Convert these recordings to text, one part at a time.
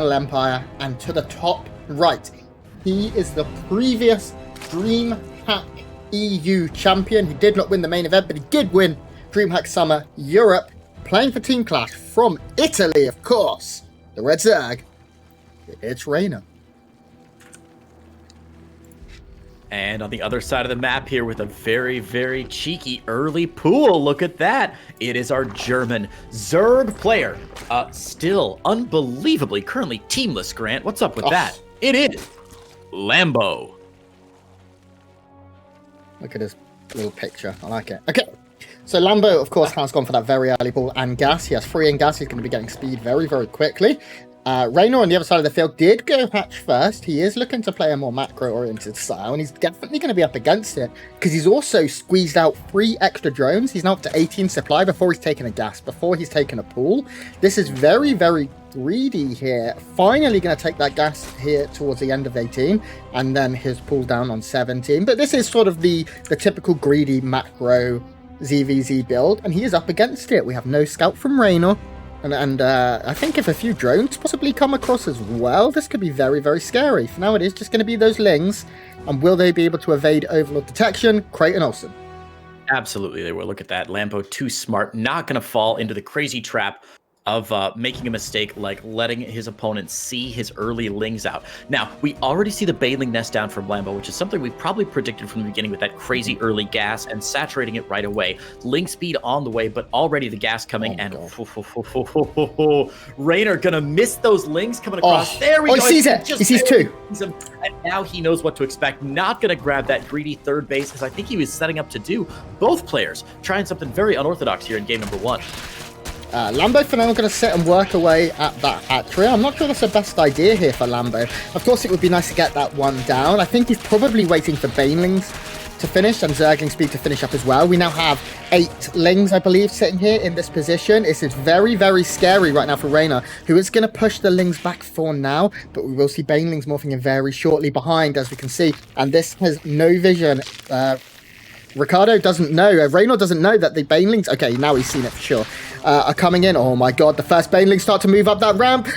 Eternal Empire, and to the top right, he is the previous DreamHack EU champion. He did not win the main event, but he did win DreamHack Summer Europe, playing for Team Clash from Italy, of course. The Red Zerg, it's Reynor. And on the other side of the map here with a very, very cheeky early pool. Look at that. It is our German Zerg player. Still unbelievably currently teamless, Grant. What's up with that? It is Lambo. Look at his little picture. I like it. Okay. So Lambo, of course, has gone for that very early ball and gas. He has free and gas. He's going to be getting speed very, very quickly. Reynor on the other side of the field did go hatch first. He is looking to play a more macro-oriented style, and he's definitely going to be up against it because he's also squeezed out 3 extra drones. He's now up to 18 supply before he's taken a gas, before he's taken a pool. This is very, very greedy here. Finally going to take that gas here towards the end of 18, and then his pool down on 17. But this is sort of the typical greedy macro ZVZ build, and he is up against it. We have no scout from Reynor. And I think if a few drones possibly come across as well, this could be very, very scary. For now, it is just going to be those Lings. And will they be able to evade Overlord detection? Creighton Olsen. Absolutely, they will. Look at that. Lambo, too smart. Not going to fall into the crazy trap of making a mistake like letting his opponent see his early Lings out. Now, we already see the Baneling nest down from Lambo, which is something we probably predicted from the beginning with that crazy early gas and saturating it right away. Ling speed on the way, but already the gas coming, Reynor gonna miss those Lings coming across. There we go. He sees it. He sees 2. And now he knows what to expect. Not gonna grab that greedy third base, because I think he was setting up to do both players trying something very unorthodox here in game number 1. Lambo for now going to sit and work away at that hatchery. I'm not sure that's the best idea here for Lambo. Of course, it would be nice to get that one down. I think he's probably waiting for Banelings to finish and Zergling speed to finish up as well. We now have 8 Lings, I believe, sitting here in this position. This is very, very scary right now for Reynor, who is going to push the Lings back for now, but we will see Banelings morphing in very shortly behind, as we can see. And this has no vision. Ricardo doesn't know, Reynor doesn't know that the Banelings, okay, now he's seen it for sure, are coming in. Oh my god, the first Banelings start to move up that ramp.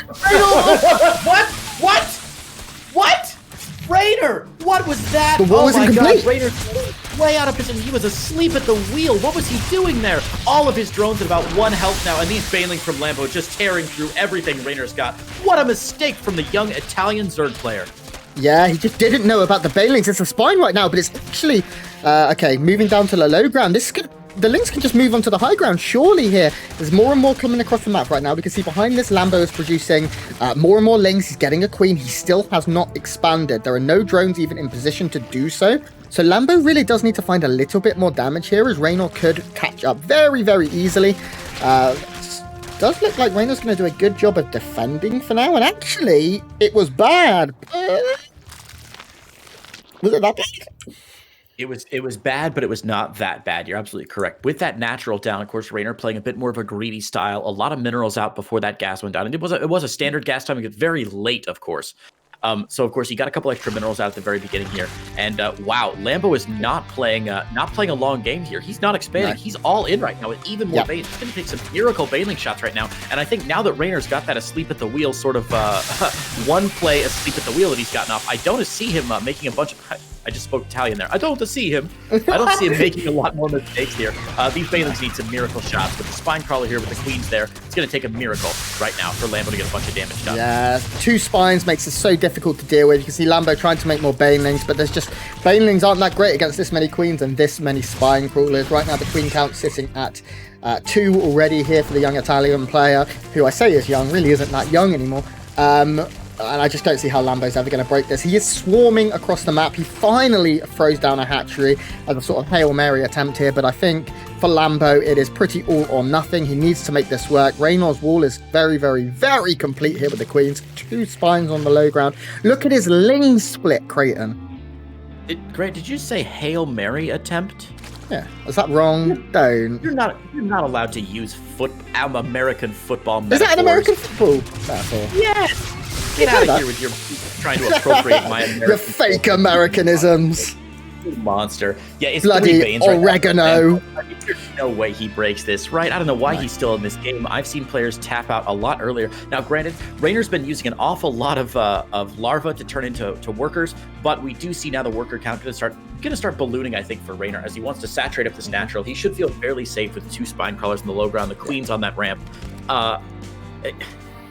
What? Reynor, what was that? The wall was incomplete. God, Reynor way out of position. He was asleep at the wheel. What was he doing there? All of his drones at about 1 health now, and these Banelings from Lambo just tearing through everything Reynor's got. What a mistake from the young Italian Zerg player. Yeah, he just didn't know about the Banelings. It's a spine right now, but it's actually okay, moving down to the low ground. The Lings can just move onto the high ground, surely here. There's more and more coming across the map right now. We can see behind this, Lambo is producing more and more Lings. He's getting a queen. He still has not expanded. There are no drones even in position to do so. So Lambo really does need to find a little bit more damage here, as Reynor could catch up very, very easily. Does look like Reynor's going to do a good job of defending for now, and actually, it was bad. Was it that bad? It was bad, but it was not that bad. You're absolutely correct. With that natural down, of course, Reynor playing a bit more of a greedy style. A lot of minerals out before that gas went down. And it was a standard gas timing, very late, of course. So of course he got a couple extra minerals out at the very beginning here, and wow, Lambo is not playing a long game here. He's not expanding. No. He's all in right now with even more bait. He's going to take some miracle Baneling shots right now, and I think now that Reynor's got that asleep at the wheel sort of one play asleep at the wheel that he's gotten off, I don't see him making a bunch of. I just spoke Italian there. I don't see him making a lot more mistakes here. These Banelings need some miracle shots, but the spine crawler here with the queens there, it's going to take a miracle right now for Lambo to get a bunch of damage done. Yeah, 2 spines makes it so difficult to deal with. You can see Lambo trying to make more Banelings, but Banelings aren't that great against this many queens and this many spine crawlers. Right now the queen count sitting at 2 already here for the young Italian player, who I say is young, really isn't that young anymore. And I just don't see how Lambo's ever going to break this. He is swarming across the map. He finally throws down a hatchery as a sort of Hail Mary attempt here, but I think for Lambo, it is pretty all or nothing. He needs to make this work. Reynor's wall is very, very, very complete here with the queens. 2 spines on the low ground. Look at his Ling split, Creighton. Great. Did you say Hail Mary attempt? Yeah. Is that wrong? Don't. You're not allowed to use American football metaphors. Is that an American football metaphor? Yes. Get out of here with your trying to appropriate my American your fake Americanisms. Monster. Yeah, it's bloody oregano. Right no way he breaks this, right? I don't know why Right. he's still in this game. I've seen players tap out a lot earlier. Now, granted, Raynor's been using an awful lot of larva to turn into workers, but we do see now the worker count going to start ballooning, I think, for Raynor as he wants to saturate up this natural. He should feel fairly safe with 2 spine crawlers in the low ground, the queens on that ramp.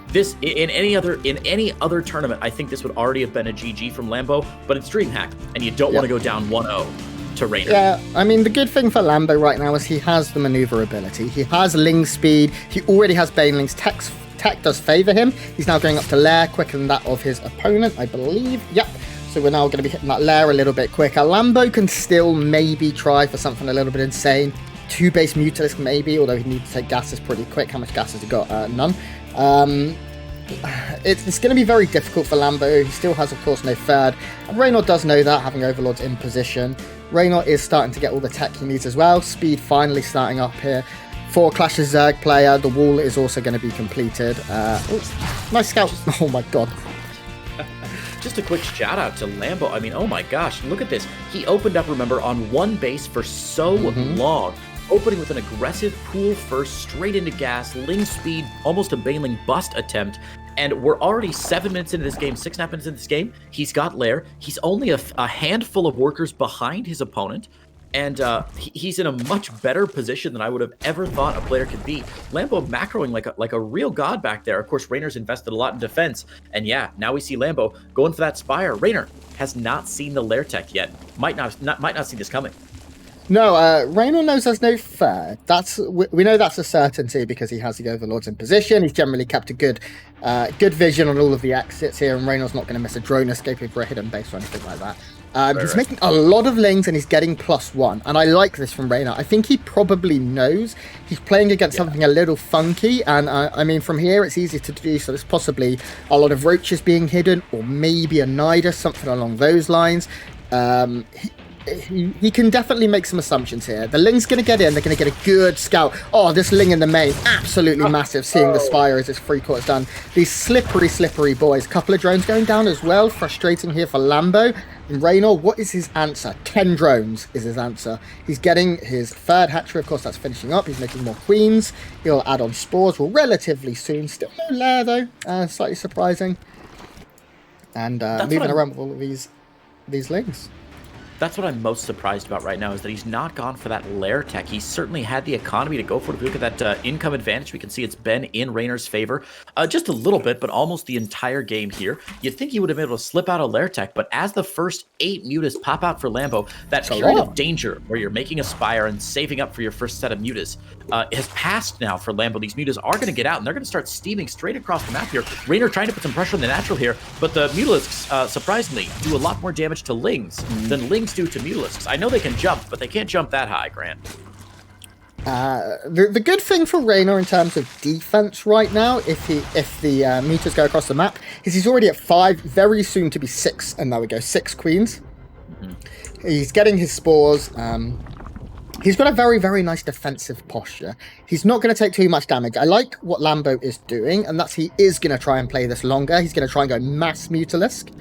This in any other tournament, I think this would already have been a GG from Lambo, but it's DreamHack, and you don't want to go down 1-0 to Raynor. Yeah, I mean, the good thing for Lambo right now is he has the maneuverability. He has Ling speed. He already has Baneling's tech does favor him. He's now going up to Lair quicker than that of his opponent, I believe. Yep. So we're now going to be hitting that Lair a little bit quicker. Lambo can still maybe try for something a little bit insane. 2 base Mutalisk maybe, although he needs to take gases pretty quick. How much gas has he got? None. It's going to be very difficult for Lambo. He still has, of course, no third. And Raynor does know that, having Overlords in position. Raynor is starting to get all the tech he needs as well. Speed finally starting up here. For Clash of Zerg player, the wall is also going to be completed. Nice scout. Oh my god. Just a quick shout out to Lambo. I mean, oh my gosh, look at this. He opened up, remember, on 1 base for so long. Opening with an aggressive pool first, straight into gas, Ling speed, almost a Baneling bust attempt. And we're already 7 minutes into this game, 6.5 minutes into this game. He's got Lair. He's only a handful of workers behind his opponent. And he's in a much better position than I would have ever thought a player could be. Lambo macroing like a real god back there. Of course, Raynor's invested a lot in defense. And yeah, now we see Lambo going for that Spire. Raynor has not seen the Lair tech yet. Might not see this coming. No, Raynor knows there's no third. We know that's a certainty because he has the Overlords in position. He's generally kept a good vision on all of the exits here, and Raynor's not going to miss a drone escaping for a hidden base or anything like that. He's making a lot of Lings and he's getting +1, and I like this from Raynor. I think he probably knows he's playing against something a little funky, and I mean, from here it's easy to do, so there's possibly a lot of Roaches being hidden, or maybe a Nidus, something along those lines. He can definitely make some assumptions here. The Ling's going to get in. They're going to get a good scout. Oh, this Ling in the main, absolutely massive, seeing the Spire as his free quarter's done. These slippery boys. Couple of drones going down as well. Frustrating here for Lambo. And Raynor, what is his answer? 10 drones is his answer. He's getting his 3rd hatchery. Of course, that's finishing up. He's making more queens. He'll add on spores relatively soon. Still no Lair, though. Slightly surprising. And moving around with all of these Lings. That's what I'm most surprised about right now, is that he's not gone for that Lair tech. He certainly had the economy to go for it. If you look at that income advantage, we can see it's been in Raynor's favor just a little bit, but almost the entire game here. You'd think he would have been able to slip out a Lair tech, but as the first 8 mutas pop out for Lambo, that period of danger where you're making a Spire and saving up for your first set of mutas has passed now for Lambo. These mutas are going to get out, and they're going to start steaming straight across the map here. Raynor trying to put some pressure on the natural here, but the Mutalisks, surprisingly, do a lot more damage to Lings than Lings do to Mutalisks. I know they can jump, but they can't jump that high, Grant. The good thing for Raynor in terms of defense right now, if the meters go across the map, is he's already at 5, very soon to be 6, and there we go, 6 queens. He's getting his spores. He's got a very, very nice defensive posture. He's not going to take too much damage. I like what Lambo is doing, and that's he is going to try and play this longer. He's going to try and go mass Mutalisk.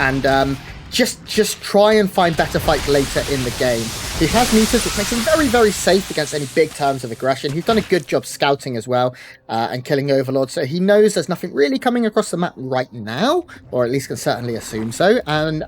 And just try and find better fights later in the game. He has meters, which makes him very, very safe against any big terms of aggression. He's done a good job scouting as well and killing Overlord, so he knows there's nothing really coming across the map right now, or at least can certainly assume so. And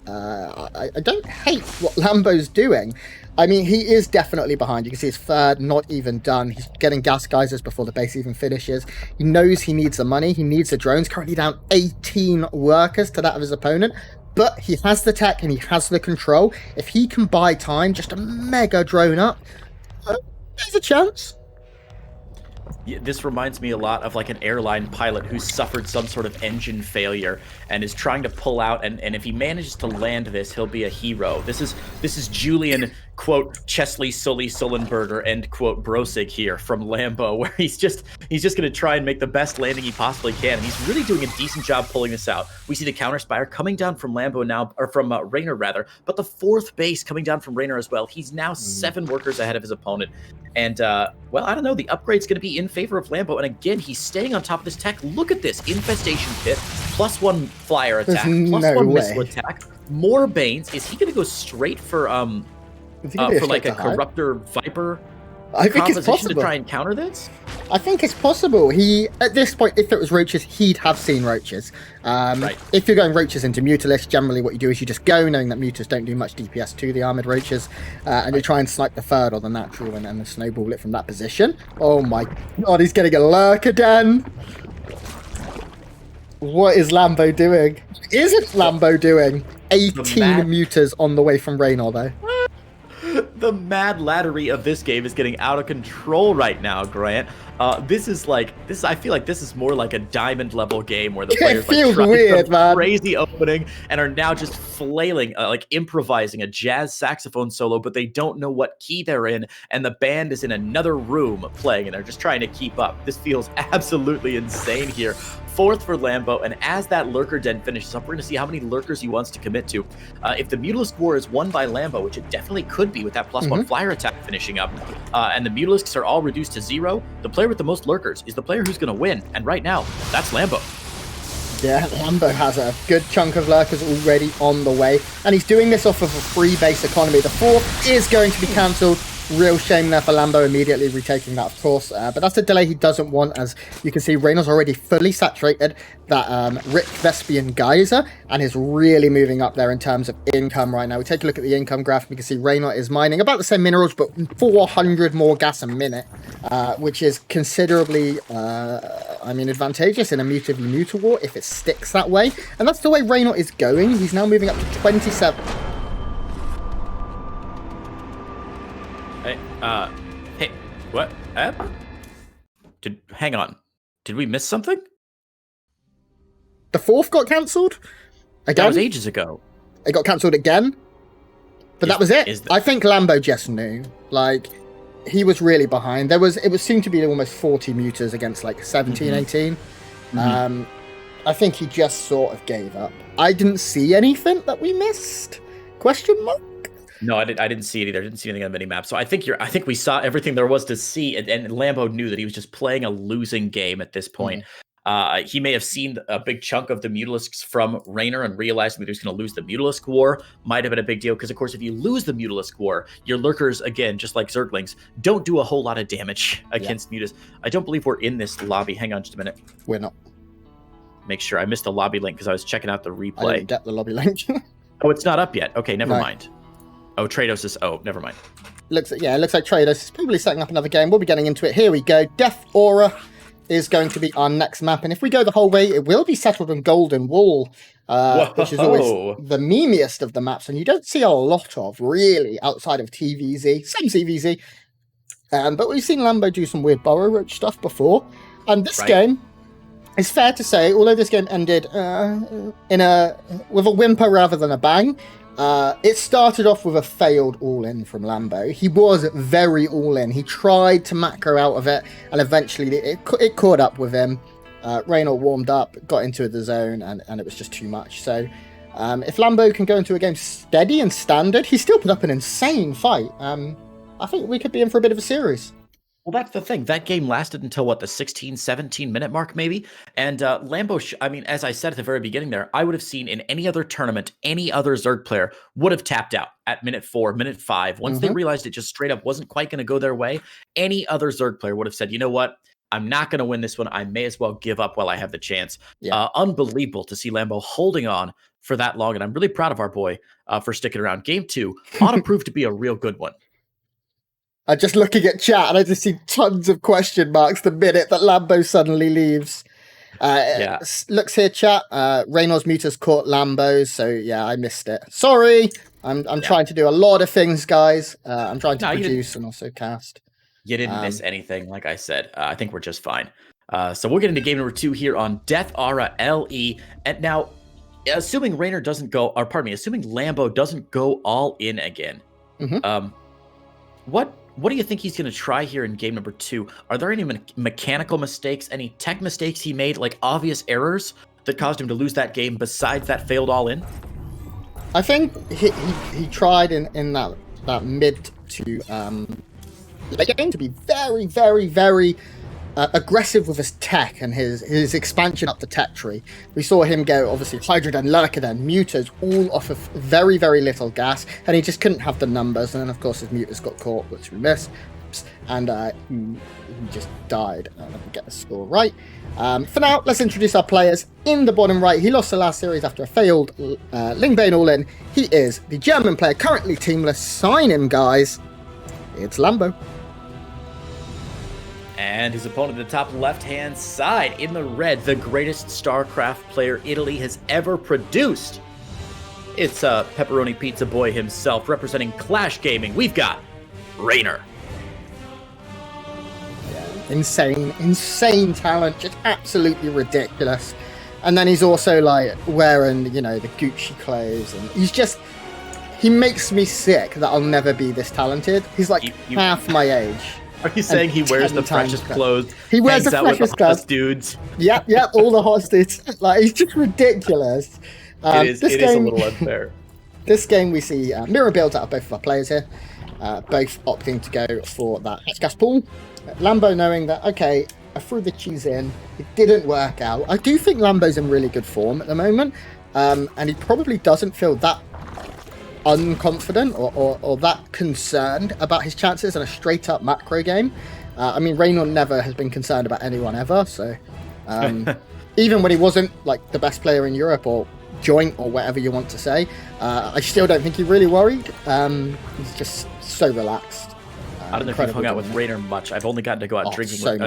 I don't hate what Lambo's doing. I mean, he is definitely behind. You can see his 3rd not even done. He's getting gas geysers before the base even finishes. He knows he needs the money. He needs the drones. Currently down 18 workers to that of his opponent. But he has the tech and he has the control. If he can buy time, just a mega drone up, there's a chance. Yeah, this reminds me a lot of like an airline pilot who's suffered some sort of engine failure and is trying to pull out, and if he manages to land this, he'll be a hero. This is Julian, quote, Chesley Sully Sullenberger, end quote, Brosig here from Lambo, where he's just going to try and make the best landing he possibly can, and he's really doing a decent job pulling this out. We see the counter Spire coming down from Lambo now, or from Raynor rather, but the 4th base coming down from Raynor as well. He's now 7 workers ahead of his opponent. And, well, I don't know. The upgrade's going to be in favor of Lambo. And again, he's staying on top of this tech. Look at this. Infestation Pit, +1 flyer attack, +1 missile attack, more Banes. Is he going to go straight for Is he gonna be for like a straight to high? Corruptor Viper I think it's composition to possible. try and counter this? I think it's possible. He, at this point, if it was roaches, he'd have seen roaches. Right. If you're going roaches into Mutalisk, generally what you do is you just go, knowing that mutas don't do much DPS to the armored roaches, and you try and snipe the third or the natural and then snowball it from that position. Oh my god, he's getting a lurker den. What is Lambo doing? Isn't Lambo doing? 18 mutas on the way from Raynor, though. The mad laddery of this game is getting out of control right now, Grant. This is I feel like this is more like a diamond level game where the players feels tried weird, some man. crazy opening and are now just flailing, like improvising a jazz saxophone solo, but they don't know what key they're in, and the band is in another room playing, and they're just trying to keep up. This feels absolutely insane here. Fourth for Lambo, and as that lurker den finishes up, we're going to see how many lurkers he wants to commit to. If the Mutalisk War is won by Lambo, which it definitely could be with that +1 flyer attack finishing up, and the Mutalisks are all reduced to 0, the player with the most lurkers is the player who's going to win, and right now, that's Lambo. Yeah, Lambo has a good chunk of lurkers already on the way, and he's doing this off of a free base economy. The fourth is going to be cancelled. Real shame there for Lambo, immediately retaking that, of course. But that's a delay he doesn't want, as you can see, Raynor's already fully saturated that Rick Vespian Geyser, and is really moving up there in terms of income right now. We take a look at the income graph, and we can see Raynor is mining about the same minerals, but 400 more gas a minute, which is considerably, advantageous in a Muta v Muta war if it sticks that way. And that's the way Raynor is going. He's now moving up to 27. Hey, what? Hang on. Did we miss something? The fourth got cancelled again. That was ages ago. It got cancelled again, but that was it. I think Lambo just knew. Like, he was really behind. It seemed to be almost 40 mutas against like 17, 18. I think he just sort of gave up. I didn't see anything that we missed. Question mark? No, I didn't see it either. I didn't see anything on the minimap. So I think we saw everything there was to see, and Lambo knew that he was just playing a losing game at this point. He may have seen a big chunk of the Mutalisks from Raynor and realized that he was going to lose the Mutalisk War. Might have been a big deal, because of course if you lose the Mutalisk War, your lurkers, again, just like Zerglings, don't do a whole lot of damage against mutas. I don't believe we're in this lobby. Hang on just a minute. We're not. Make sure. I missed the lobby link because I was checking out the replay. I didn't get the lobby link. Oh, it's not up yet. Okay, never mind. Oh, Trados is... Oh, never mind. It looks like Trados is probably setting up another game. We'll be getting into it. Here we go. Death Aura is going to be our next map. And if we go the whole way, it will be settled on Golden Wall, which is always the memeiest of the maps. And you don't see a lot of, really, outside of TVZ. Same CVZ. But we've seen Lambo do some weird Burrow Roach stuff before. And this game, it's fair to say, although this game ended with a whimper rather than a bang, it started off with a failed all-in from Lambo. He was very all-in. He tried to macro out of it, and eventually it caught up with him. Raynor warmed up, got into the zone, and it was just too much. So if Lambo can go into a game steady and standard, he still put up an insane fight. I think we could be in for a bit of a series. Well, that's the thing. That game lasted until, what, the 16, 17-minute mark, maybe? And Lambo, as I said at the very beginning there, I would have seen in any other tournament, any other Zerg player would have tapped out at minute 4, minute 5. Once they realized it just straight up wasn't quite going to go their way, any other Zerg player would have said, you know what? I'm not going to win this one. I may as well give up while I have the chance. Unbelievable to see Lambo holding on for that long, and I'm really proud of our boy for sticking around. Game 2 ought to prove to be a real good one. I'm just looking at chat, and I just see tons of question marks the minute that Lambo suddenly leaves. Looks here, chat. Raynor's mutas caught Lambo's, so yeah, I missed it. Sorry. I'm trying to do a lot of things, guys. I'm trying to produce and also cast. You didn't miss anything, like I said. I think we're just fine. So we'll get into game number 2 here on Death Aura LE. And now, assuming Raynor doesn't go, or pardon me, assuming Lambo doesn't go all in again, what do you think he's going to try here in game number 2? Are there any mechanical mistakes, any tech mistakes he made, like obvious errors that caused him to lose that game besides that failed all-in? I think he tried in that mid to late game to be very, very, very aggressive with his tech and his expansion up the tech tree. We saw him go, obviously, Hydroden, Lurkaden, Mutas, all off of very, very little gas, and he just couldn't have the numbers. And then, of course, his Mutas got caught, which we missed, and he just died. Let me get the score right. For now, let's introduce our players. In the bottom right, he lost the last series after a failed Lingbane all-in. He is the German player, currently teamless. Sign him, guys. It's Lambo. And his opponent at the top left-hand side in the red, the greatest StarCraft player Italy has ever produced. It's Pepperoni Pizza Boy himself, representing Clash Gaming. We've got Raynor. Insane talent, just absolutely ridiculous. And then he's also like wearing, the Gucci clothes, and he makes me sick that I'll never be this talented. He's like half my age. Are you saying he wears the freshest clothes? He wears the freshest clothes. Dudes. Yep, all the hot dudes. Like, he's just ridiculous. It is a little unfair. This game we see mirror builds out of both of our players here, both opting to go for that gas pool. Lambo knowing that, okay, I threw the cheese in, it didn't work out. I do think Lambo's in really good form at the moment, and he probably doesn't feel that unconfident or that concerned about his chances in a straight up macro game. Raynor never has been concerned about anyone ever, so even when he wasn't like the best player in Europe or joint or whatever you want to say, I still don't think he really worried. He's just so relaxed. I don't know if you've hung out with Raynor much. I've only gotten to go out drinking. So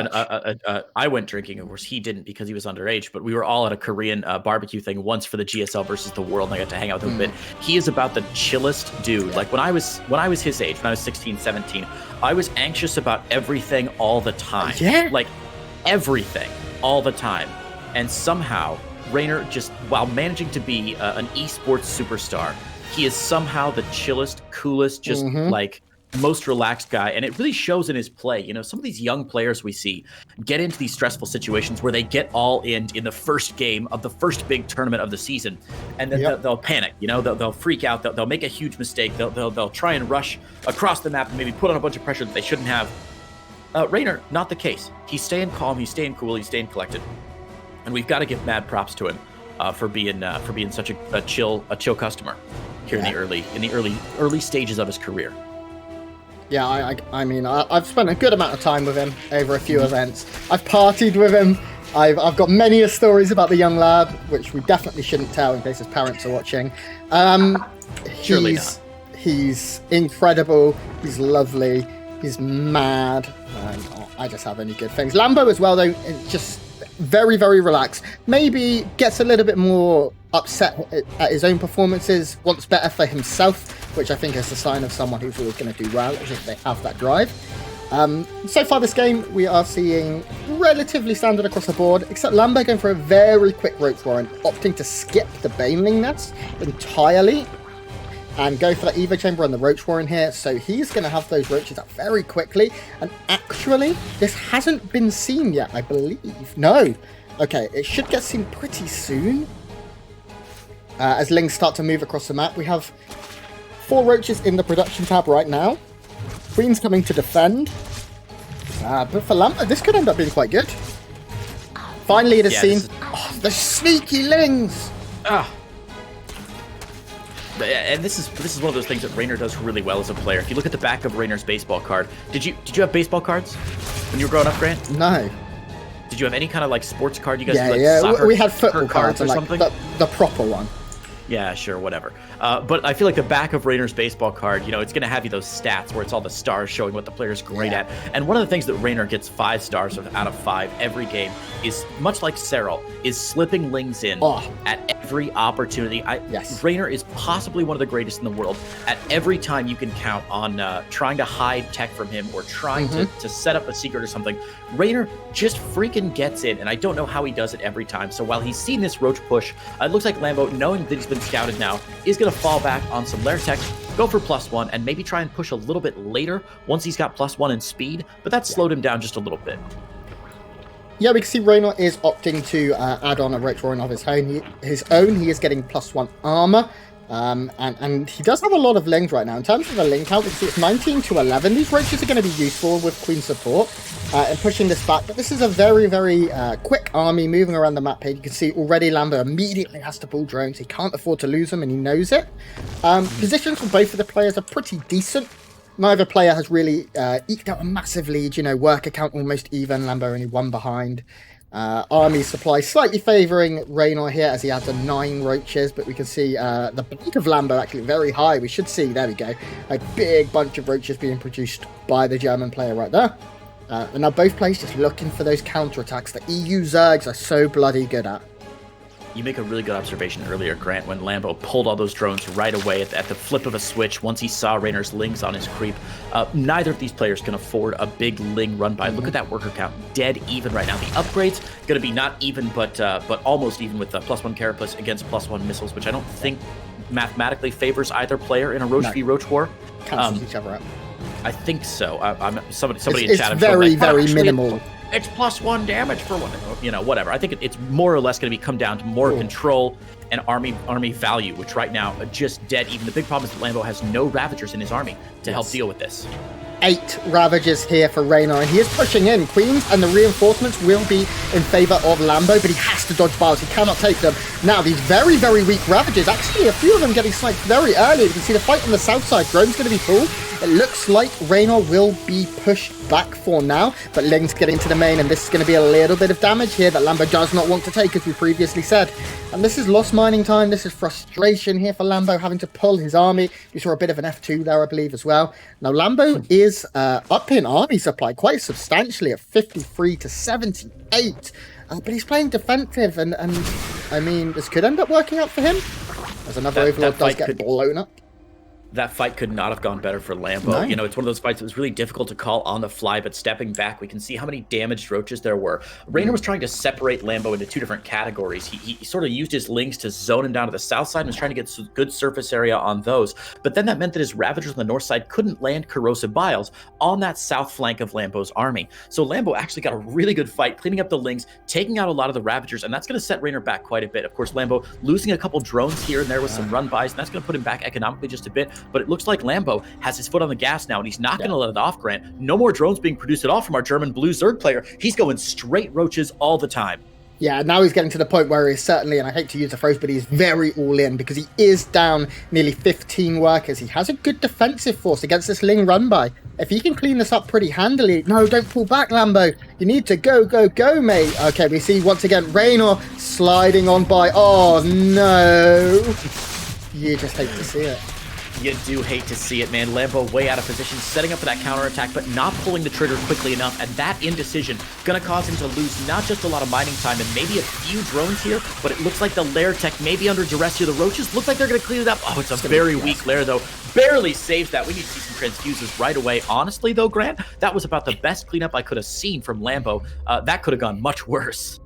I went drinking. Of course, he didn't because he was underage. But we were all at a Korean barbecue thing once for the GSL versus the World, and I got to hang out with him a bit. He is about the chillest dude. Yeah. Like when I was his age, when I was 16, 17, I was anxious about everything all the time. Yeah. Like everything all the time. And somehow, Raynor, just while managing to be an esports superstar, he is somehow the chillest, coolest, just like most relaxed guy, and it really shows in his play. Some of these young players we see get into these stressful situations where they get all in the first game of the first big tournament of the season, and then they'll panic. They'll freak out. They'll make a huge mistake. They'll try and rush across the map and maybe put on a bunch of pressure that they shouldn't have. Raynor, not the case. He's staying calm. He's staying cool. He's staying collected, and we've got to give mad props to him for being such a chill customer here in the early stages of his career. Yeah, I've spent a good amount of time with him over a few events. I've partied with him. I've got many stories about the young lad, which we definitely shouldn't tell in case his parents are watching. Surely not. He's incredible. He's lovely. He's mad. I just have only good things. Lambo as well, though, is just very, very relaxed. Maybe gets a little bit more upset at his own performances, wants better for himself, which I think is a sign of someone who's always going to do well, as if they have that drive. So far this game, we are seeing relatively standard across the board, except Lambo going for a very quick Roach Warren, opting to skip the Baneling nest entirely and go for that Evo Chamber on the Roach Warren here. So he's going to have those roaches up very quickly. And actually, this hasn't been seen yet, I believe. No. Okay, it should get seen pretty soon. As Lings start to move across the map, we have 4 roaches in the production tab right now. Queen's coming to defend. But for Lambo, this could end up being quite good. Finally, it is seen. The sneaky Lings! And this is one of those things that Raynor does really well as a player. If you look at the back of Raynor's baseball card, did you have baseball cards when you were growing up, Grant? No. Did you have any kind of like sports card? You guys soccer, we had football cards or like something? The proper one. Yeah, sure, whatever. But I feel like the back of Raynor's baseball card, it's going to have you those stats where it's all the stars showing what the player's great at. And one of the things that Raynor gets 5 stars out of 5 every game is, much like Serral, is slipping Lings in at every opportunity. Raynor is possibly one of the greatest in the world. At every time you can count on trying to hide tech from him or trying to set up a secret or something, Raynor just freaking gets in, and I don't know how he does it every time. So while he's seen this roach push, it looks like Lambo, knowing that he's been scouted now, is going to fall back on some Lair tech, go for +1, and maybe try and push a little bit later once he's got +1 in speed, but that slowed him down just a little bit. Yeah, we can see Raynor is opting to add on a Roach Warren of his own. He is getting +1 armor. And he does have a lot of lings right now. In terms of the ling count, we can see it's 19 to 11. These roaches are going to be useful with Queen support in pushing this back. But this is a very, very quick army moving around the map here. You can see already Lambo immediately has to pull drones. He can't afford to lose them, and he knows it. Positions for both of the players are pretty decent. Neither player has really eked out a massive lead. Worker count almost even. Lambo only one behind. Army supply slightly favouring Raynor here as he adds a 9 roaches, but we can see the bank of Lambo actually very high. We should see, there we go, a big bunch of roaches being produced by the German player right there. And now both players just looking for those counterattacks that EU Zergs are so bloody good at. You make a really good observation earlier, Grant, when Lambo pulled all those drones right away at the flip of a switch once he saw Raynor's lings on his creep. Neither of these players can afford a big ling run by. Look at that worker count, dead even right now. The upgrade's going to be not even, but almost even with the +1 Carapace against +1 missiles, which I don't think mathematically favors either player in a Roach v Roach war. Cancels each other out. I think so. Somebody in it's chat. It's very, very minimal. It's +1 damage for one, whatever. I think it's more or less going to come down to more control and army value, which right now are just dead even. The big problem is that Lambo has no Ravagers in his army to help deal with this. 8 Ravagers here for Raynor, and he is pushing in. Queens and the reinforcements will be in favour of Lambo, but he has to dodge biles. He cannot take them. Now, these very, very weak Ravagers, actually a few of them getting sniped very early. You can see the fight on the south side. Drone's going to be full. It looks like Raynor will be pushed back for now, but Ling's getting to the main, and this is going to be a little bit of damage here that Lambo does not want to take, as we previously said. And this is lost mining time. This is frustration here for Lambo, having to pull his army. You saw a bit of an F2 there, I believe, as well. Now, Lambo is up in army supply quite substantially at 53 to 78. But he's playing defensive, and I mean, this could end up working out for him, as another Overlord does get blown up. That fight could not have gone better for Lambo. No. It's one of those fights that was really difficult to call on the fly, but stepping back, we can see how many damaged roaches there were. Raynor was trying to separate Lambo into 2 different categories. He sort of used his lings to zone him down to the south side and was trying to get good surface area on those. But then that meant that his Ravagers on the north side couldn't land corrosive biles on that south flank of Lambo's army. So Lambo actually got a really good fight, cleaning up the lings, taking out a lot of the Ravagers, and that's going to set Raynor back quite a bit. Of course, Lambo losing a couple drones here and there with some run-bys, and that's going to put him back economically just a bit. But it looks like Lambo has his foot on the gas now, and he's not going to let it off, Grant. No more drones being produced at all from our German blue Zerg player. He's going straight roaches all the time. Yeah, now he's getting to the point where he's certainly, and I hate to use the phrase, but he's very all in, because he is down nearly 15 workers. He has a good defensive force against this Ling run by. If he can clean this up pretty handily. No, don't pull back, Lambo. You need to go, mate. Okay, we see once again Raynor sliding on by. Oh, no. You just hate to see it. You do hate to see it, man. Lambo way out of position, setting up for that counterattack, but not pulling the trigger quickly enough, and that indecision gonna cause him to lose not just a lot of mining time and maybe a few drones here, but it looks like the lair tech may be under duress here. The roaches look like they're gonna clean it up. Oh, it's a very weak lair, though. Barely saves that. We need to see some transfuses right away. Honestly, though, Grant, that was about the best cleanup I could have seen from Lambo. That could have gone much worse.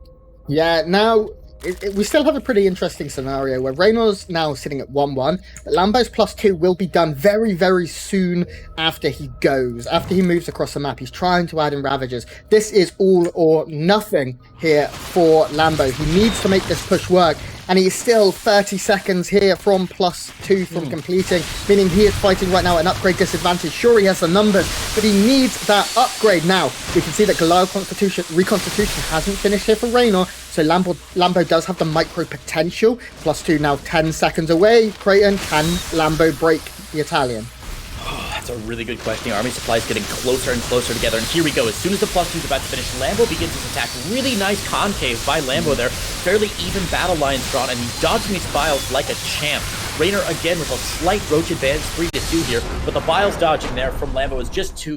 Yeah, now we still have a pretty interesting scenario where Raynor's now sitting at 1-1, but Lambo's +2 will be done very, very soon after he goes. After he moves across the map, he's trying to add in Ravagers. This is all or nothing here for Lambo. He needs to make this push work, and he is still 30 seconds here from +2 from completing, meaning he is fighting right now at an upgrade disadvantage. Sure, he has the numbers, but he needs that upgrade now. We can see that Goliath Reconstitution hasn't finished here for Raynor, so Lambo does have the micro potential. +2 now 10 seconds away. Creighton, can Lambo break the Italian? That's a really good question. The army supply is getting closer and closer together, and here we go. As soon as the +2 is about to finish, Lambo begins his attack. Really nice concave by Lambo there. Fairly even battle lines drawn, and he's dodging these biles like a champ. Raynor again with a slight roach advantage, 3-2 here, but the biles dodging there from Lambo is just too good.